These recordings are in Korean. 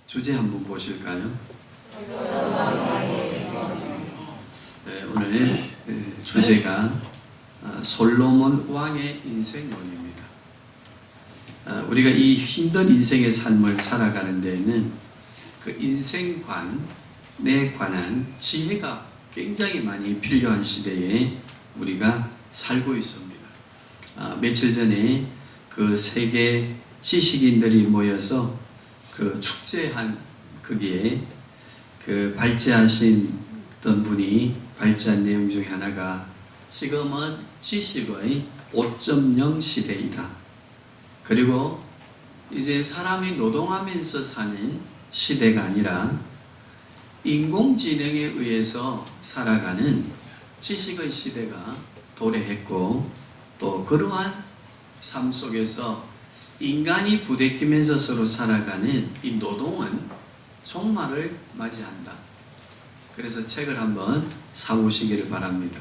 주제 한번 보실까요? 네, 오늘 주제가 솔로몬 왕의 인생론입니다. 우리가 이 힘든 인생의 삶을 살아가는 데에는 그 인생관에 관한 지혜가 굉장히 많이 필요한 시대에 우리가 살고 있습니다. 며칠 전에 그 세계 지식인들이 모여서 그 축제한 거기에 그 발제하신 어떤 분이 발제한 내용 중에 하나가 지금은 지식의 5.0 시대이다. 그리고 이제 사람이 노동하면서 사는 시대가 아니라 인공지능에 의해서 살아가는 지식의 시대가 도래했고, 또 그러한 삶 속에서 인간이 부대끼면서 서로 살아가는 이 노동은 종말을 맞이한다. 그래서 책을 한번 사보시기를 바랍니다.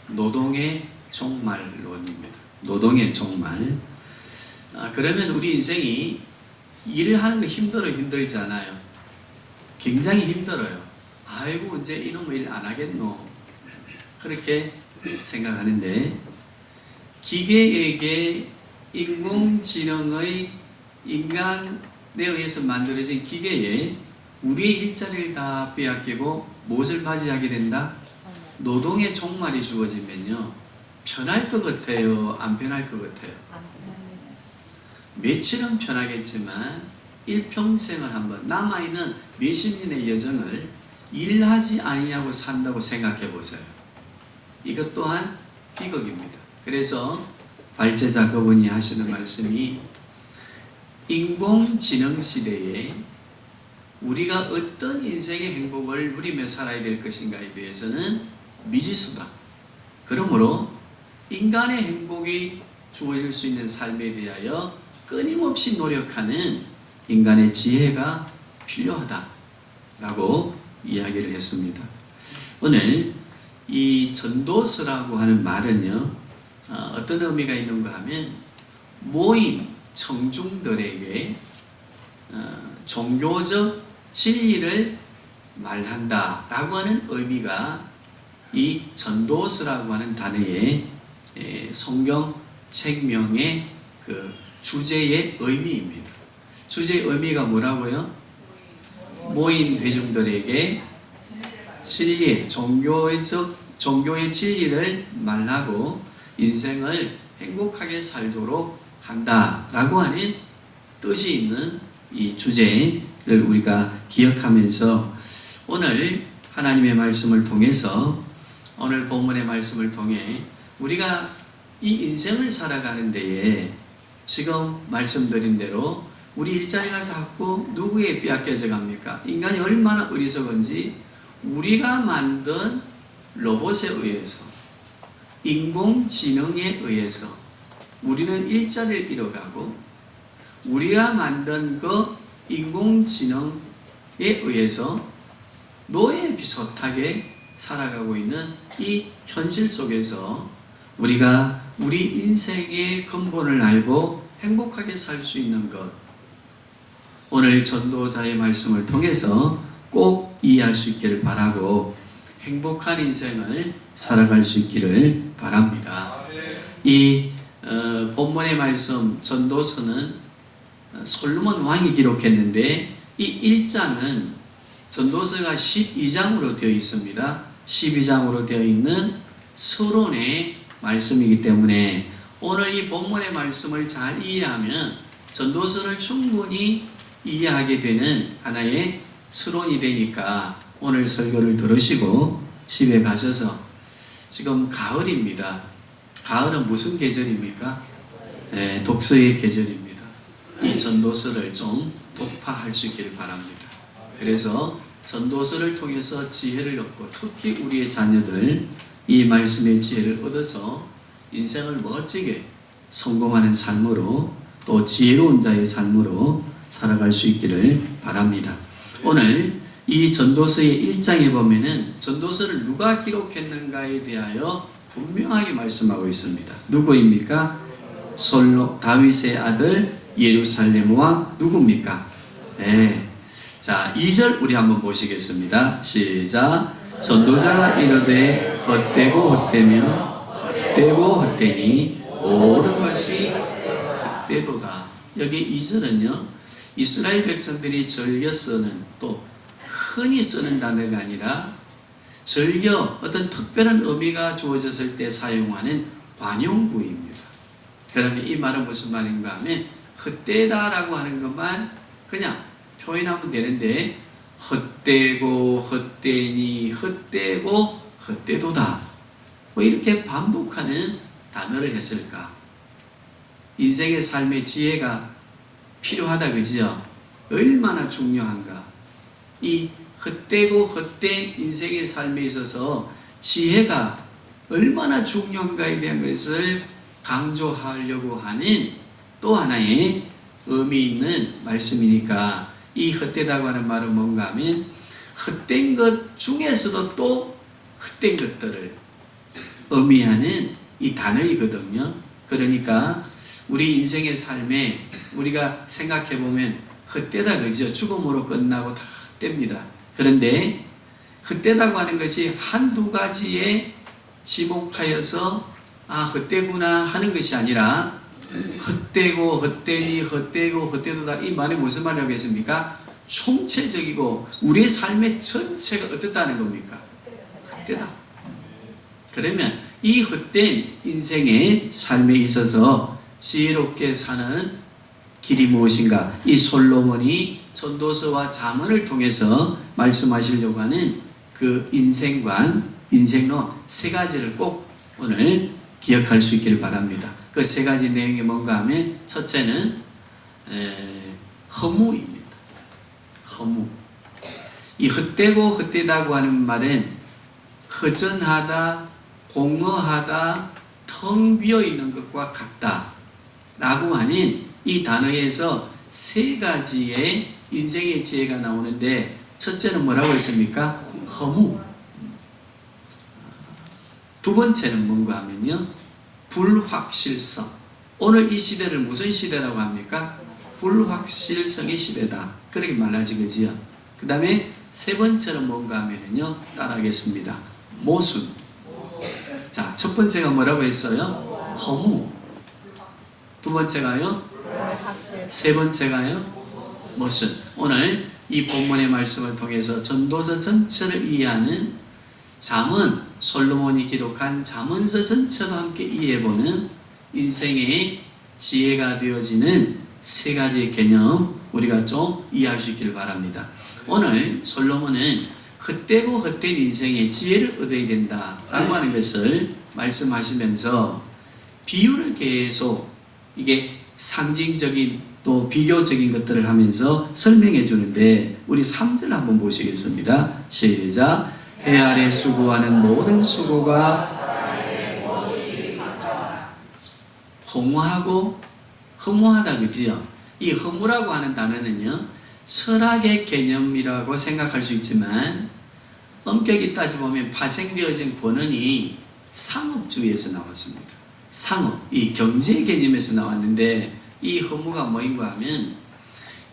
노동의 종말론입니다. 노동의 종말. 그러면 우리 인생이 일을 하는 거 힘들잖아요. 굉장히 힘들어요. 아이고 이제 이놈의 일 안 하겠노, 그렇게 생각하는데, 기계에게 인공지능의 인간에 의해서 만들어진 기계에 우리의 일자리를 다 빼앗기고 무엇을 맞이하게 된다? 노동의 종말이 주어지면요, 편할 것 같아요? 안 편할 것 같아요? 며칠은 편하겠지만 일평생을 한번 남아있는 몇십 년의 여정을 일하지 아니냐고 산다고 생각해 보세요. 이것 또한 비극입니다. 그래서 발제자 그분이 하시는 말씀이, 인공지능 시대에 우리가 어떤 인생의 행복을 누리며 살아야 될 것인가에 대해서는 미지수다. 그러므로 인간의 행복이 주어질 수 있는 삶에 대하여 끊임없이 노력하는 인간의 지혜가 필요하다라고 이야기를 했습니다. 오늘 이 전도서라고 하는 말은요, 어떤 의미가 있는가 하면 모인 청중들에게 종교적 진리를 말한다 라고 하는 의미가 이 전도서라고 하는 단어의 성경 책명의 그 주제의 의미입니다. 주제의 의미가 뭐라고요? 모인 회중들에게 진리의 종교의 진리를 말하고 인생을 행복하게 살도록 한다라고 하는 뜻이 있는 이 주제를 우리가 기억하면서 오늘 하나님의 말씀을 통해서, 오늘 본문의 말씀을 통해 우리가 이 인생을 살아가는 데에 지금 말씀드린 대로 우리 일자리가 자꾸 누구에 빼앗겨져 갑니까? 인간이 얼마나 어리석은지 우리가 만든 로봇에 의해서, 인공지능에 의해서 우리는 일자리를 잃어가고, 우리가 만든 그 인공지능에 의해서 노예 비슷하게 살아가고 있는 이 현실 속에서 우리가 우리 인생의 근본을 알고 행복하게 살 수 있는 것, 오늘 전도자의 말씀을 통해서 꼭 이해할 수 있기를 바라고 행복한 인생을 살아갈 수 있기를 바랍니다. 이 본문의 말씀 전도서는 솔로몬 왕이 기록했는데, 이 1장은 전도서가 12장으로 되어 있습니다. 12장으로 되어 있는 서론의 말씀이기 때문에 오늘 이 본문의 말씀을 잘 이해하면 전도서를 충분히 이해하게 되는 하나의 서론이 되니까, 오늘 설교를 들으시고 집에 가셔서, 지금 가을입니다. 가을은 무슨 계절입니까? 네, 독서의 계절입니다. 이 전도서를 좀 독파할 수 있기를 바랍니다. 그래서 전도서를 통해서 지혜를 얻고, 특히 우리의 자녀들 이 말씀의 지혜를 얻어서 인생을 멋지게 성공하는 삶으로, 또 지혜로운 자의 삶으로 살아갈 수 있기를 바랍니다. 오늘 이 전도서의 1장에 보면은 전도서를 누가 기록했는가에 대하여 분명하게 말씀하고 있습니다. 누구입니까? 다윗의 아들 예루살렘 왕 누굽니까? 네, 자, 2절 우리 한번 보시겠습니다. 시작. 전도자가 이르되 헛되고 헛되며 헛되고 헛되니 모든 것이 헛되도다. 여기 2절은요, 이스라엘 백성들이 즐겨 쓰는, 또 흔히 쓰는 단어가 아니라 즐겨 어떤 특별한 의미가 주어졌을 때 사용하는 관용구입니다. 그러면 이 말은 무슨 말인가 하면 헛되다라고 하는 것만 그냥 표현하면 되는데, 헛되고 헛되니 헛되고 헛되도다, 뭐 이렇게 반복하는 단어를 했을까? 인생의 삶의 지혜가 필요하다, 그지요? 얼마나 중요한가? 이 헛되고 헛된 인생의 삶에 있어서 지혜가 얼마나 중요한가에 대한 것을 강조하려고 하는 또 하나의 의미 있는 말씀이니까, 이 헛되다고 하는 말은 뭔가 하면 헛된 것 중에서도 또 헛된 것들을 의미하는 이 단어이거든요. 그러니까 우리 인생의 삶에 우리가 생각해 보면 헛되다, 그죠? 죽음으로 끝나고 다 헛됩니다. 그런데 헛되다고 하는 것이 한두 가지에 지목하여서 헛되구나 하는 것이 아니라 헛되고 헛되니 헛되고 헛되도다, 이 말이 무슨 말이라고 했습니까? 총체적이고 우리의 삶의 전체가 어떻다는 겁니까? 헛되다. 그러면 이 헛된 인생의 삶에 있어서 지혜롭게 사는 길이 무엇인가? 이 솔로몬이 전도서와 잠언을 통해서 말씀하시려고 하는 그 인생관, 인생론 세 가지를 꼭 오늘 기억할 수 있기를 바랍니다. 그 세 가지 내용이 뭔가 하면, 첫째는 허무입니다. 허무. 이 헛되고 헛되다고 하는 말은 허전하다, 공허하다, 텅 비어 있는 것과 같다 라고 하는 이 단어에서 세 가지의 인생의 지혜가 나오는데, 첫째는 뭐라고 했습니까? 허무. 두 번째는 뭔가 하면요, 불확실성. 오늘 이 시대를 무슨 시대라고 합니까? 불확실성의 시대다, 그렇게 말하지, 그지요? 그 다음에 세 번째는 뭔가 하면요, 따라하겠습니다. 모순. 자, 첫 번째가 뭐라고 했어요? 허무. 두 번째가요? 세 번째가요? 모순. 오늘 이 본문의 말씀을 통해서 전도서 전체를 이해하는 잠언, 솔로몬이 기록한 잠언서 전체도 함께 이해해보는 인생의 지혜가 되어지는 세 가지 개념, 우리가 좀 이해할 수 있기를 바랍니다. 오늘 솔로몬은 헛되고 헛된 인생의 지혜를 얻어야 된다라고 하는 것을 말씀하시면서 비유를 계속, 이게 상징적인 또 비교적인 것들을 하면서 설명해 주는데, 우리 3절 한번 보시겠습니다. 시작. 해 아래 수고하는 모든 수고가 허무하고 허무하다, 그지요? 이 허무라고 하는 단어는요, 철학의 개념이라고 생각할 수 있지만 엄격히 따져보면 파생되어진 권원이 상업주의에서 나왔습니다. 상업, 이 경제 개념에서 나왔는데, 이 허무가 뭐인가 하면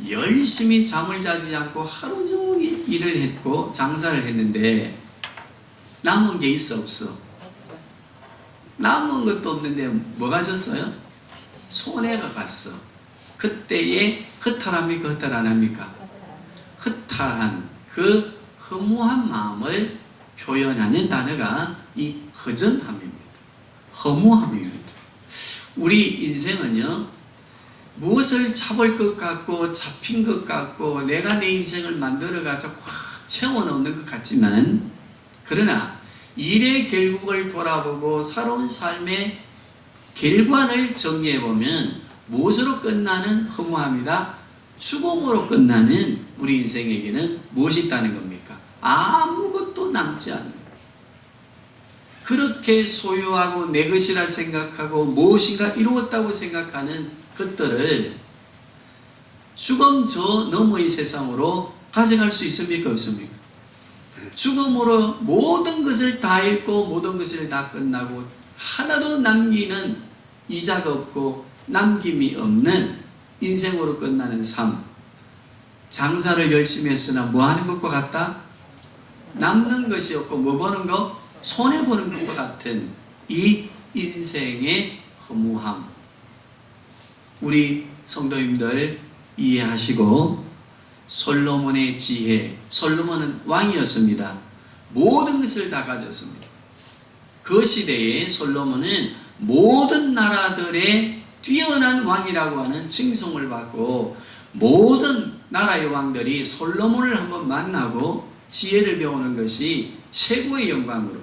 열심히 잠을 자지 않고 하루 종일 일을 했고 장사를 했는데 남은 게 있어, 없어? 남은 것도 없는데 뭐가 졌어요? 손해가 갔어. 그때에 허탈합니까? 허탈 안 합니까? 허탈한 그 허무한 마음을 표현하는 단어가 이 허전함입니다. 허무함입니다. 우리 인생은요, 무엇을 잡을 것 같고 잡힌 것 같고 내가 내 인생을 만들어가서 확 채워넣는 것 같지만, 그러나 일의 결국을 돌아보고 살아온 삶의 결과를 정리해보면 무엇으로 끝나는 허무함이다? 죽음으로 끝나는 우리 인생에게는 무엇이 있다는 겁니까? 아무것도 남지 않는, 그렇게 소유하고 내 것이라 생각하고 무엇인가 이루었다고 생각하는 것들을 죽음 저 너머의 세상으로 가져갈 수 있습니까? 없습니까? 죽음으로 모든 것을 다 잃고 모든 것을 다 끝나고 하나도 남기는 이자가 없고 남김이 없는 인생으로 끝나는 삶, 장사를 열심히 했으나 뭐 하는 것과 같다? 남는 것이 없고 뭐 버는 거? 손해보는 것과 같은 이 인생의 허무함. 우리 성도님들 이해하시고, 솔로몬의 지혜, 솔로몬은 왕이었습니다. 모든 것을 다 가졌습니다. 그 시대에 솔로몬은 모든 나라들의 뛰어난 왕이라고 하는 칭송을 받고, 모든 나라의 왕들이 솔로몬을 한번 만나고 지혜를 배우는 것이 최고의 영광으로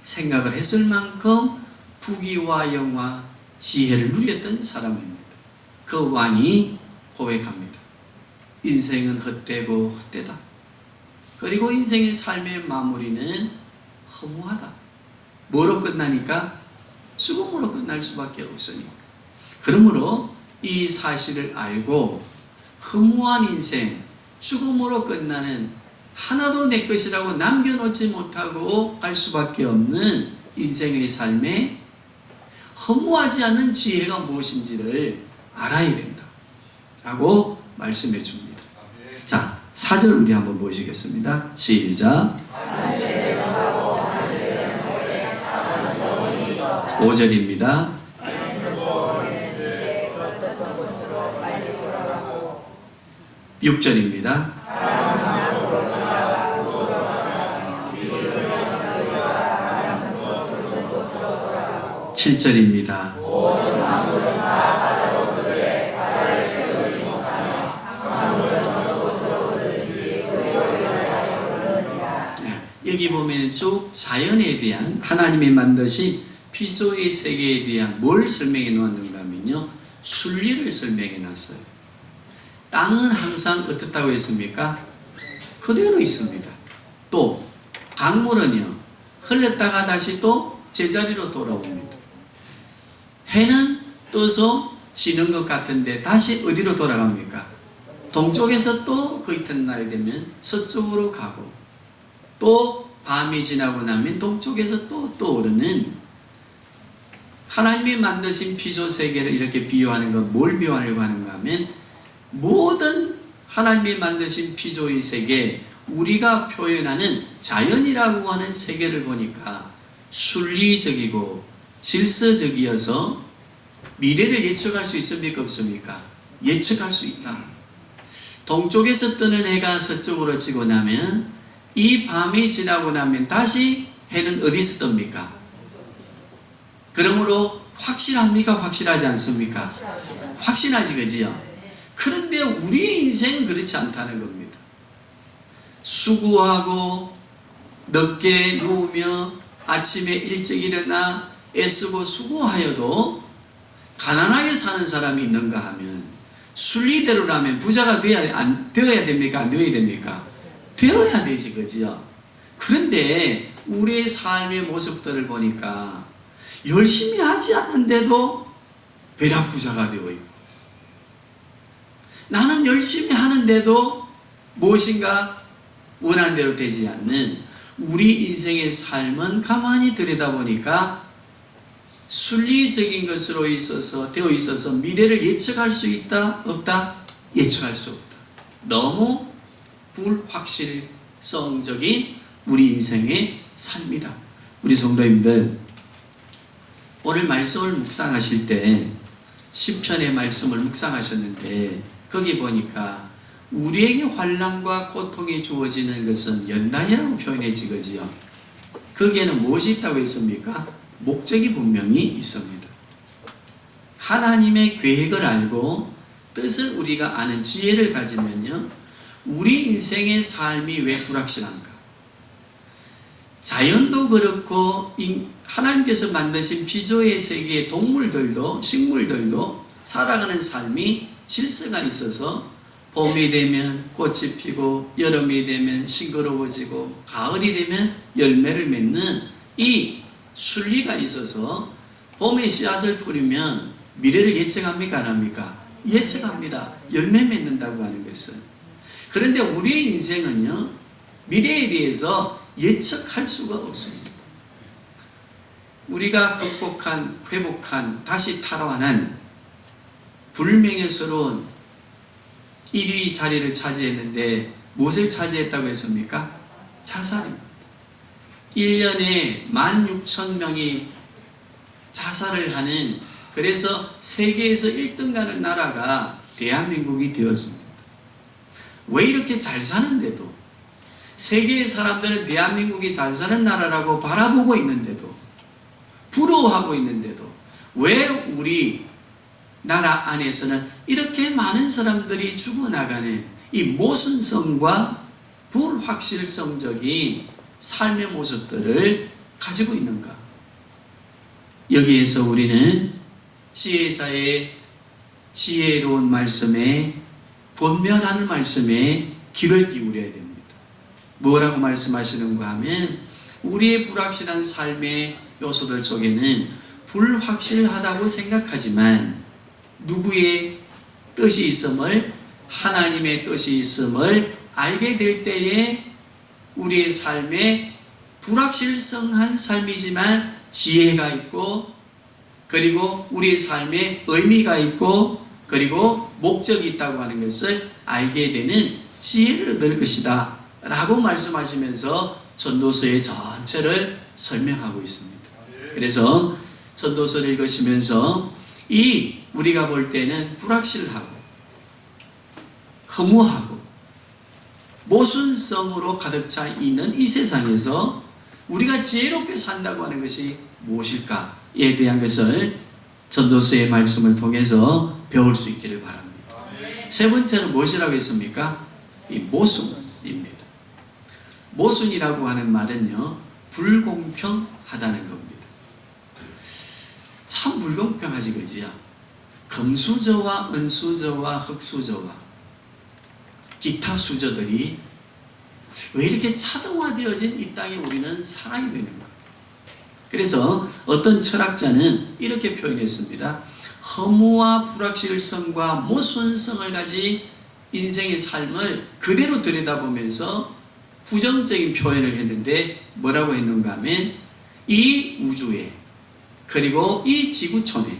생각을 했을 만큼 부귀와 영화, 지혜를 누렸던 사람입니다. 그 왕이 고백합니다. 인생은 헛되고 헛되다. 그리고 인생의 삶의 마무리는 허무하다. 뭐로 끝나니까? 죽음으로 끝날 수밖에 없으니까. 그러므로 이 사실을 알고 허무한 인생, 죽음으로 끝나는, 하나도 내 것이라고 남겨놓지 못하고 갈 수밖에 없는 인생의 삶에 허무하지 않는 지혜가 무엇인지를 알아야 된다 라고 말씀해 줍니다. 자, 4절 우리 한번 보시겠습니다. 시작. 5절입니다. 6절입니다. 7절입니다. 여기 보면 쭉 자연에 대한, 하나님이 만드신 피조의 세계에 대한 뭘 설명해 놓았는가 하면요, 순리를 설명해 놨어요. 땅은 항상 어떻다고 했습니까? 그대로 있습니다. 또 강물은요, 흘렀다가 다시 또 제자리로 돌아옵니다. 해는 떠서 지는 것 같은데 다시 어디로 돌아갑니까? 동쪽에서 또 그 이튿날 되면 서쪽으로 가고, 또 밤이 지나고 나면 동쪽에서 또 떠오르는, 하나님이 만드신 피조 세계를 이렇게 비유하는 건 뭘 비유하려고 하는가 하면, 모든 하나님이 만드신 피조의 세계, 우리가 표현하는 자연이라고 하는 세계를 보니까 순리적이고 질서적이어서 미래를 예측할 수 있습니까? 없습니까? 예측할 수 있다. 동쪽에서 뜨는 해가 서쪽으로 지고 나면, 이 밤이 지나고 나면 다시 해는 어디서 뜹니까? 그러므로 확실합니까? 확실하지 않습니까? 확실하지, 그지요? 그런데 우리의 인생은 그렇지 않다는 겁니다. 수고하고 늦게 누우며 아침에 일찍 일어나 애쓰고 수고하여도 가난하게 사는 사람이 있는가 하면, 순리대로라면 부자가 되어야 됩니까? 안 되어야 됩니까? 되어야 되지, 그지요? 그런데 우리의 삶의 모습들을 보니까 열심히 하지 않는데도 벼락부자가 되어 있고, 나는 열심히 하는데도 무엇인가 원하는 대로 되지 않는 우리 인생의 삶은 가만히 들여다보니까 순리적인 것으로 되어 있어서 미래를 예측할 수 있다? 없다? 예측할 수 없다. 너무 불확실성적인 우리 인생의 삶이다. 우리 성도님들, 오늘 말씀을 묵상하실 때 시편의 말씀을 묵상하셨는데, 거기 보니까 우리에게 환난과 고통이 주어지는 것은 연단이라고 표현했지, 그지요? 거기에는 무엇이 있다고 했습니까? 목적이 분명히 있습니다. 하나님의 계획을 알고 뜻을 우리가 아는 지혜를 가지면요, 우리 인생의 삶이 왜 불확실한가? 자연도 그렇고 하나님께서 만드신 피조의 세계의 동물들도, 식물들도 살아가는 삶이 질서가 있어서 봄이 되면 꽃이 피고, 여름이 되면 싱그러워지고, 가을이 되면 열매를 맺는 이 순리가 있어서 봄에 씨앗을 뿌리면 미래를 예측합니까? 안 합니까? 예측합니다. 열매 맺는다고 하는 것은. 그런데 우리의 인생은요, 미래에 대해서 예측할 수가 없습니다. 우리가 극복한, 회복한, 다시 탈환한 불명예스러운 1위 자리를 차지했는데 무엇을 차지했다고 했습니까? 자살입니다. 1년에 16,000명이 자살을 하는, 그래서 세계에서 1등 가는 나라가 대한민국이 되었습니다. 왜 이렇게 잘 사는데도, 세계의 사람들은 대한민국이 잘 사는 나라라고 바라보고 있는데도, 부러워하고 있는데도, 왜 우리 나라 안에서는 이렇게 많은 사람들이 죽어나가는 이 모순성과 불확실성적인 삶의 모습들을 가지고 있는가? 여기에서 우리는 지혜자의 지혜로운 말씀에, 권면하는 말씀에 귀를 기울여야 됩니다. 뭐라고 말씀하시는가 하면, 우리의 불확실한 삶의 요소들 속에는 불확실하다고 생각하지만 누구의 뜻이 있음을, 하나님의 뜻이 있음을 알게 될 때에 우리의 삶에 불확실성한 삶이지만 지혜가 있고, 그리고 우리의 삶에 의미가 있고, 그리고 목적이 있다고 하는 것을 알게 되는 지혜를 얻을 것이다 라고 말씀하시면서 전도서의 전체를 설명하고 있습니다. 그래서 전도서를 읽으시면서 이 우리가 볼 때는 불확실하고 허무하고 모순성으로 가득 차 있는 이 세상에서 우리가 지혜롭게 산다고 하는 것이 무엇일까에 대한 것을 전도서의 말씀을 통해서 배울 수 있기를 바랍니다. 세 번째는 무엇이라고 했습니까? 이 모순입니다. 모순이라고 하는 말은요, 불공평하다는 겁니다. 참 불공평하지, 그지요? 금수저와 은수저와 흙수저와 기타 수저들이 왜 이렇게 차등화되어진 이 땅에 우리는 살아야 되는가? 그래서 어떤 철학자는 이렇게 표현했습니다. 허무와 불확실성과 모순성을 가진 인생의 삶을 그대로 들여다보면서 부정적인 표현을 했는데, 뭐라고 했는가 하면, 이 우주에, 그리고 이 지구촌에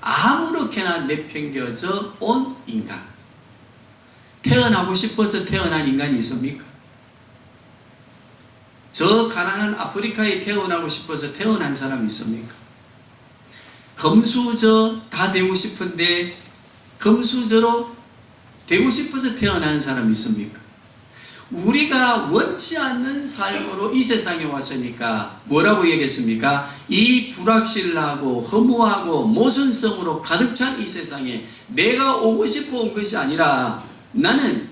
아무렇게나 내팽겨져 온 인간, 태어나고 싶어서 태어난 인간이 있습니까? 저 가난한 아프리카에 태어나고 싶어서 태어난 사람이 있습니까? 금수저 다 되고 싶은데 금수저로 되고 싶어서 태어난 사람이 있습니까? 우리가 원치 않는 삶으로 이 세상에 왔으니까 뭐라고 얘기했습니까? 이 불확실하고 허무하고 모순성으로 가득 찬 이 세상에 내가 오고 싶어 온 것이 아니라, 나는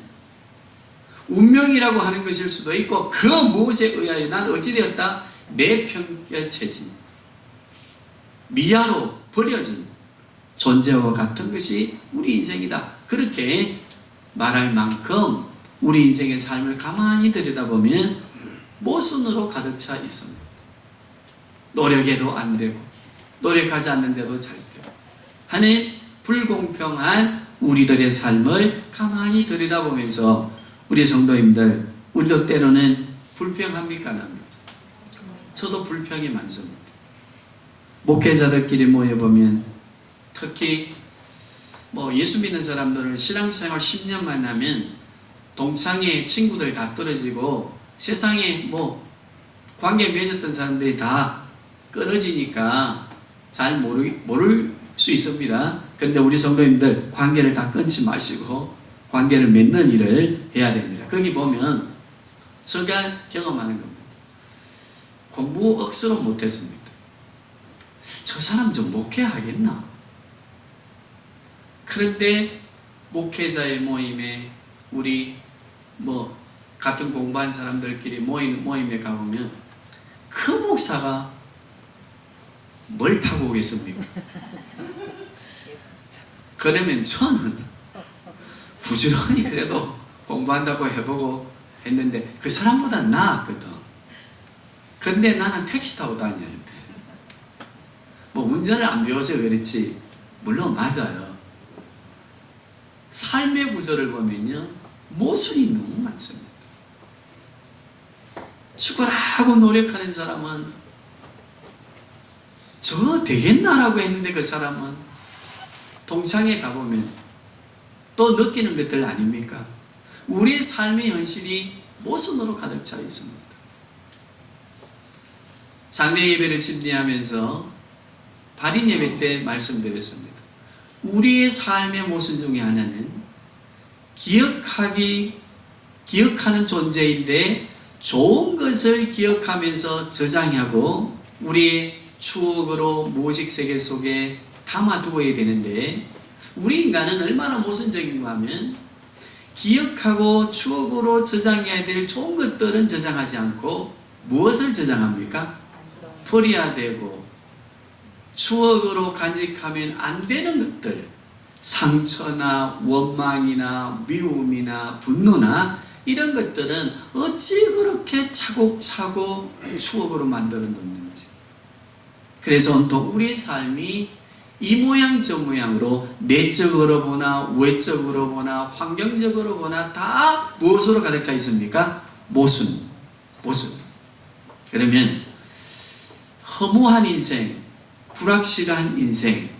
운명이라고 하는 것일 수도 있고, 그 무엇에 의하여 난 어찌되었다? 내팽겨쳐진, 미아로 버려진 존재와 같은 것이 우리 인생이다. 그렇게 말할 만큼 우리 인생의 삶을 가만히 들여다보면 모순으로 가득 차 있습니다. 노력해도 안 되고, 노력하지 않는데도 잘 되고 하는 불공평한 우리들의 삶을 가만히 들여다보면서, 우리 성도님들, 우리도 때로는 불평합니까? 안 합니까? 저도 불평이 많습니다. 목회자들끼리 모여보면, 특히 예수 믿는 사람들은 신앙생활 10년만 하면 동창회 친구들 다 떨어지고 세상에 관계 맺었던 사람들이 다 끊어지니까 잘 모를 수 있습니다. 그런데 우리 성도님들, 관계를 다 끊지 마시고 관계를 맺는 일을 해야 됩니다. 거기 보면 제가 경험하는 겁니다. 공부 억수로 못했습니다. 저 사람 좀 목회하겠나? 그런데 목회자의 모임에, 우리 같은 공부한 사람들끼리 모임에 가보면 그 목사가 뭘 타고 오겠습니까? 그러면 저는 부지런히 그래도 공부한다고 해보고 했는데 그 사람보다 나았거든. 근데 나는 택시 타고 다녀야 돼. 운전을 안 배워서 그렇지, 물론 맞아요. 삶의 구조를 보면요, 모순이 너무 많습니다. 죽으라고 노력하는 사람은 저 되겠나라고 했는데, 그 사람은 동창회 가보면 또 느끼는 것들 아닙니까? 우리의 삶의 현실이 모순으로 가득 차 있습니다. 장례 예배를 집례하면서 발인 예배 때 말씀드렸습니다. 우리의 삶의 모순 중에 하나는 기억하는 존재인데 좋은 것을 기억하면서 저장하고 우리의 추억으로 무의식 세계 속에 담아두어야 되는데, 우리 인간은 얼마나 모순적인가 하면 기억하고 추억으로 저장해야 될 좋은 것들은 저장하지 않고 무엇을 저장합니까? 버려야 되고 추억으로 간직하면 안 되는 것들, 상처나 원망이나 미움이나 분노나 이런 것들은 어찌 그렇게 차곡차곡 추억으로 만들어 놓는지. 그래서 온통 우리의 삶이 이 모양 저 모양으로 내적으로 보나 외적으로 보나 환경적으로 보나 다 무엇으로 가득 차 있습니까? 모순. 그러면 허무한 인생, 불확실한 인생,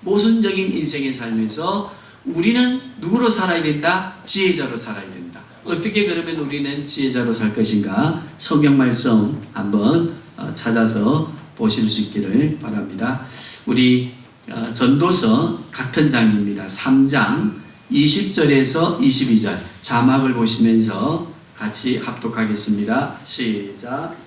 모순적인 인생의 삶에서 우리는 누구로 살아야 된다? 지혜자로 살아야 된다. 어떻게 그러면 우리는 지혜자로 살 것인가? 성경 말씀 한번 찾아서 보실 수 있기를 바랍니다. 우리 전도서 같은 장입니다. 3장 20절에서 22절 자막을 보시면서 같이 합독하겠습니다. 시작.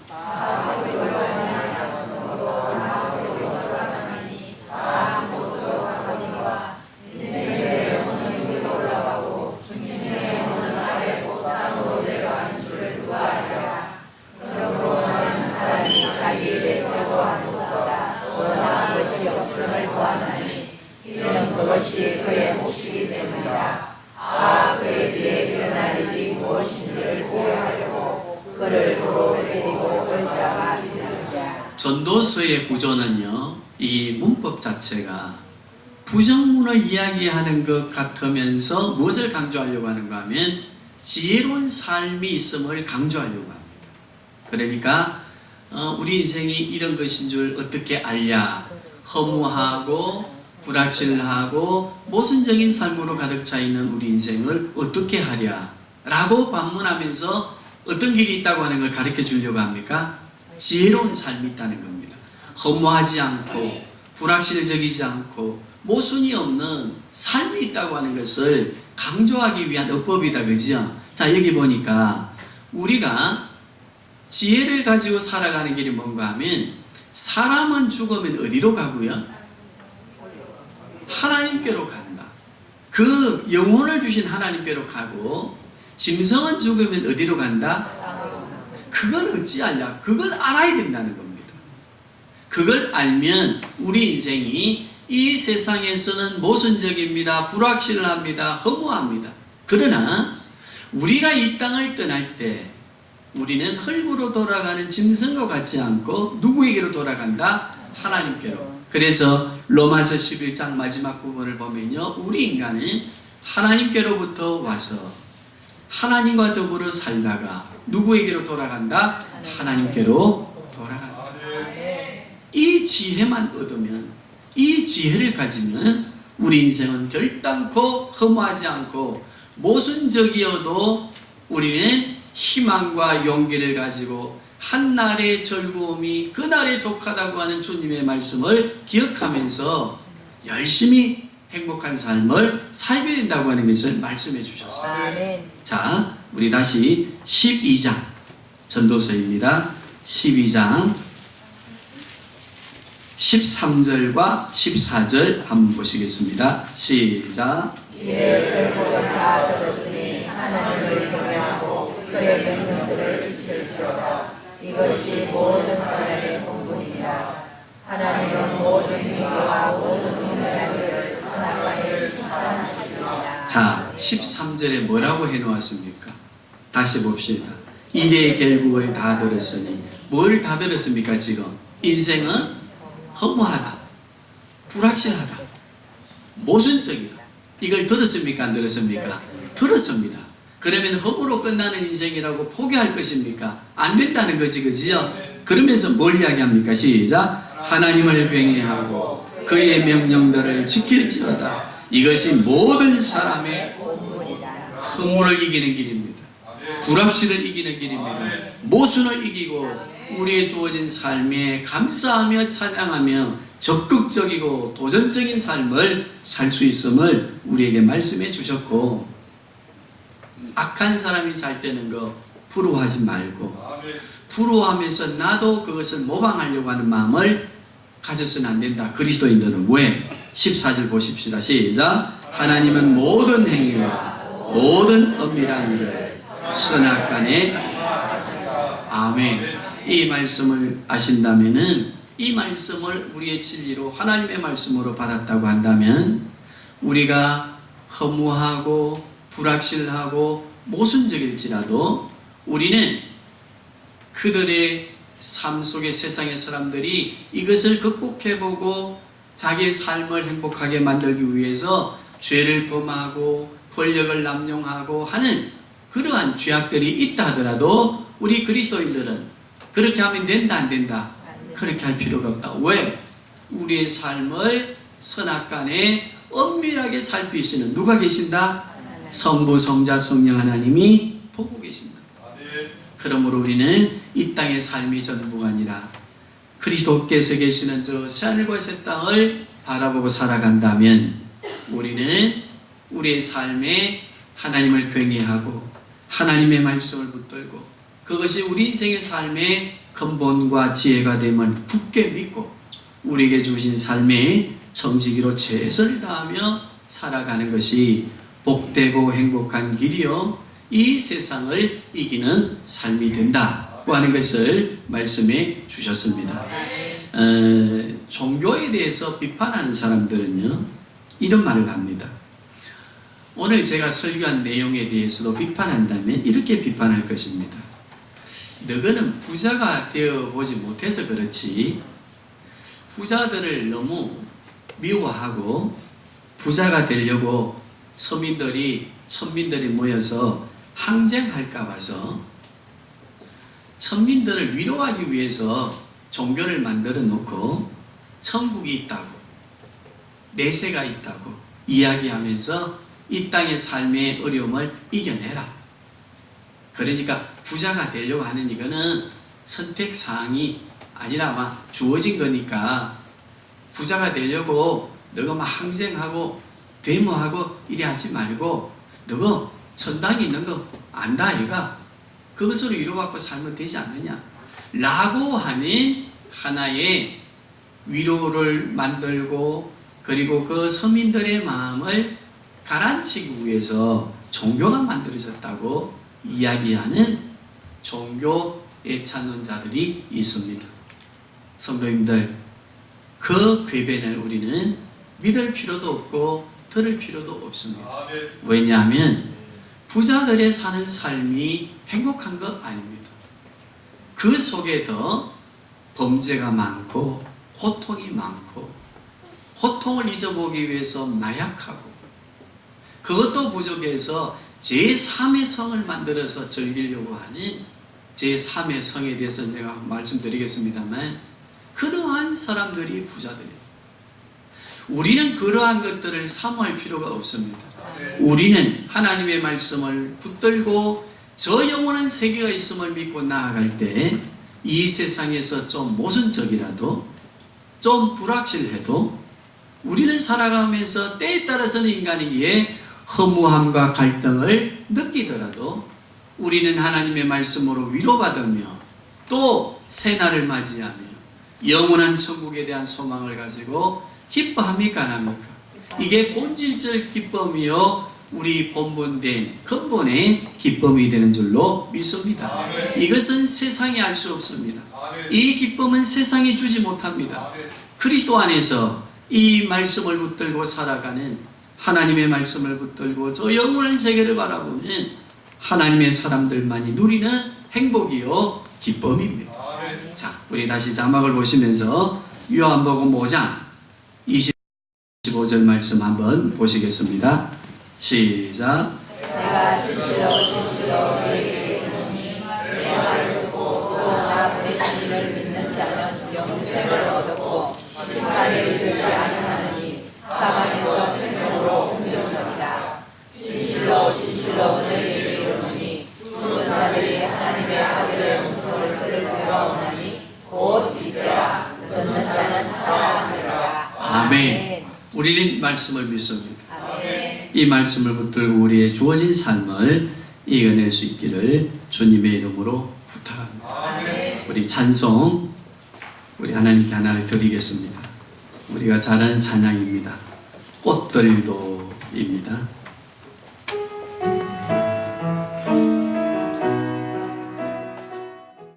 그것이 그의 몫이기 때문이다. 그에 비해 일어날 일이 무엇인지를 고려하려고 그를 도로 데리고 올 자가 있느니라. 전도서의 구조는요, 이 문법 자체가 부정문을 이야기하는 것 같으면서 무엇을 강조하려고 하는가 하면 지혜로운 삶이 있음을 강조하려고 합니다. 그러니까 우리 인생이 이런 것인 줄 어떻게 알랴? 허무하고 불확실하고 모순적인 삶으로 가득 차 있는 우리 인생을 어떻게 하랴? 라고 반문하면서 어떤 길이 있다고 하는 걸 가르쳐 주려고 합니까? 지혜로운 삶이 있다는 겁니다. 허무하지 않고 불확실적이지 않고 모순이 없는 삶이 있다고 하는 것을 강조하기 위한 어법이다. 그죠? 자, 여기 보니까 우리가 지혜를 가지고 살아가는 길이 뭔가 하면 사람은 죽으면 어디로 가고요? 하나님께로 간다. 그 영혼을 주신 하나님께로 가고, 짐승은 죽으면 어디로 간다? 그걸 어찌 알냐? 그걸 알아야 된다는 겁니다. 그걸 알면 우리 인생이 이 세상에서는 모순적입니다. 불확실합니다. 허무합니다. 그러나 우리가 이 땅을 떠날 때 우리는 흙으로 돌아가는 짐승과 같지 않고 누구에게로 돌아간다? 하나님께로. 그래서 로마서 11장 마지막 부분을 보면요, 우리 인간은 하나님께로부터 와서 하나님과 더불어 살다가 누구에게로 돌아간다? 하나님께로 돌아간다. 이 지혜만 얻으면, 이 지혜를 가지면 우리 인생은 결단코 허무하지 않고 모순적이어도 우리는 희망과 용기를 가지고 한날의 즐거움이 그날의 족하다고 하는 주님의 말씀을 기억하면서 열심히 행복한 삶을 살게 된다고 하는 것을 말씀해 주셨어요. 아멘. 자, 우리 다시 12장 전도서입니다. 12장 13절과 14절 한번 보시겠습니다. 시작. 이를 결국은 다 들었으니 하나님을 경외하고 그의 명령들을 지킬지어다. 이것이 모든 사람의 본분이니라. 하나님은 모든 위기와 모든 문제를 선악과를 심판하시리라. 자, 13절에 뭐라고 해놓았습니까? 다시 봅시다. 일의 결국을 다 들었으니. 뭘 다 들었습니까 지금? 인생은 허무하다, 불확실하다, 모순적이다. 이걸 들었습니까? 안 들었습니까? 들었습니다. 그러면 허무로 끝나는 인생이라고 포기할 것입니까? 안 된다는 거지, 그지요? 그러면서 뭘 이야기합니까? 시작. 하나님을 경외하고 그의 명령들을 지킬지어다. 이것이 모든 사람의 본분이다. 허물을 이기는 길입니다. 불확실을 이기는 길입니다. 모순을 이기고 우리의 주어진 삶에 감사하며 찬양하며 적극적이고 도전적인 삶을 살 수 있음을 우리에게 말씀해 주셨고, 악한 사람이 살 때는 거 부러워하지 말고 부러워하면서 나도 그것을 모방하려고 하는 마음을 가져서는 안 된다. 그리스도인들은 왜? 14절 보십시다. 시작. 하나님은 모든 행위와 모든 엄밀한 일을 선악간에, 아멘. 이 말씀을 아신다면은, 이 말씀을 우리의 진리로 하나님의 말씀으로 받았다고 한다면, 우리가 허무하고 불확실하고 모순적일지라도 우리는 그들의 삶 속의 세상의 사람들이 이것을 극복해보고 자기의 삶을 행복하게 만들기 위해서 죄를 범하고 권력을 남용하고 하는 그러한 죄악들이 있다 하더라도 우리 그리스도인들은 그렇게 하면 된다 안 된다? 그렇게 할 필요가 없다. 왜? 우리의 삶을 선악간에 엄밀하게 살피시는 누가 계신다? 성부, 성자, 성령 하나님이 보고 계신다. 그러므로 우리는 이 땅의 삶이 전부가 아니라 그리스도께서 계시는 저 새하늘과 새 땅을 바라보고 살아간다면 우리는 우리의 삶에 하나님을 경외하고 하나님의 말씀을 붙들고 그것이 우리 인생의 삶의 근본과 지혜가 됨을 굳게 믿고 우리에게 주신 삶에 정직으로 최선을 다하며 살아가는 것이 복되고 행복한 길이요 이 세상을 이기는 삶이 된다고 하는 것을 말씀해 주셨습니다. 종교에 대해서 비판하는 사람들은요 이런 말을 합니다. 오늘 제가 설교한 내용에 대해서도 비판한다면 이렇게 비판할 것입니다. 너희는 부자가 되어보지 못해서 그렇지 부자들을 너무 미워하고 부자가 되려고 천민들이 모여서 항쟁할까 봐서 천민들을 위로하기 위해서 종교를 만들어 놓고 천국이 있다고 내세가 있다고 이야기하면서 이 땅의 삶의 어려움을 이겨내라. 그러니까 부자가 되려고 하는 이거는 선택사항이 아니라 막 주어진 거니까 부자가 되려고 너가 막 항쟁하고 데모하고 이래 하지 말고 너가 천당이 있는 거 안다 이가 그것으로 위로받고 살면 되지 않느냐 라고 하는 하나의 위로를 만들고 그리고 그 서민들의 마음을 가라앉히기 위해서 종교가 만들어졌다고 이야기하는 종교 애찬론자들이 있습니다. 성도님들 그 궤변을 우리는 믿을 필요도 없고 들을 필요도 없습니다. 왜냐하면 부자들의 사는 삶이 행복한 것 아닙니다. 그 속에 더 범죄가 많고 고통이 많고 고통을 잊어보기 위해서 마약하고 그것도 부족해서 제3의 성을 만들어서 즐기려고 하는 제3의 성에 대해서 제가 말씀드리겠습니다만 그러한 사람들이 부자들이에요. 우리는 그러한 것들을 사모할 필요가 없습니다. 우리는 하나님의 말씀을 붙들고 저 영원한 세계가 있음을 믿고 나아갈 때 이 세상에서 좀 모순적이라도 좀 불확실해도 우리는 살아가면서 때에 따라서는 인간에게 허무함과 갈등을 느끼더라도 우리는 하나님의 말씀으로 위로받으며 또 새날을 맞이하며 영원한 천국에 대한 소망을 가지고 기뻐합니까 안 합니까? 이게 본질적 기쁨이요 우리 본분된 근본의 기쁨이 되는 줄로 믿습니다. 이것은 세상이 알 수 없습니다. 이 기쁨은 세상이 주지 못합니다. 그리스도 안에서 이 말씀을 붙들고 살아가는 하나님의 말씀을 붙들고 저 영원한 세계를 바라보는 하나님의 사람들만이 누리는 행복이요 기쁨입니다. 자, 우리 다시 자막을 보시면서 요한복음 5장 25절 말씀 한번 보시겠습니다. 시작. 내가 진실로 너희에게 이르노니 내 말을 듣고 또 나 보내신 이를 믿는 자는 영생을 얻었고 심판에 이르지 아니하느니 사망에서 생명으로 아멘. 우리는 말씀을 믿습니다. 아멘. 이 말씀을 붙들고 우리의 주어진 삶을 이겨낼 수 있기를 주님의 이름으로 부탁합니다. 아멘. 우리 찬송 우리 하나님께 하나를 드리겠습니다. 우리가 잘 아는 찬양입니다. 꽃들도입니다.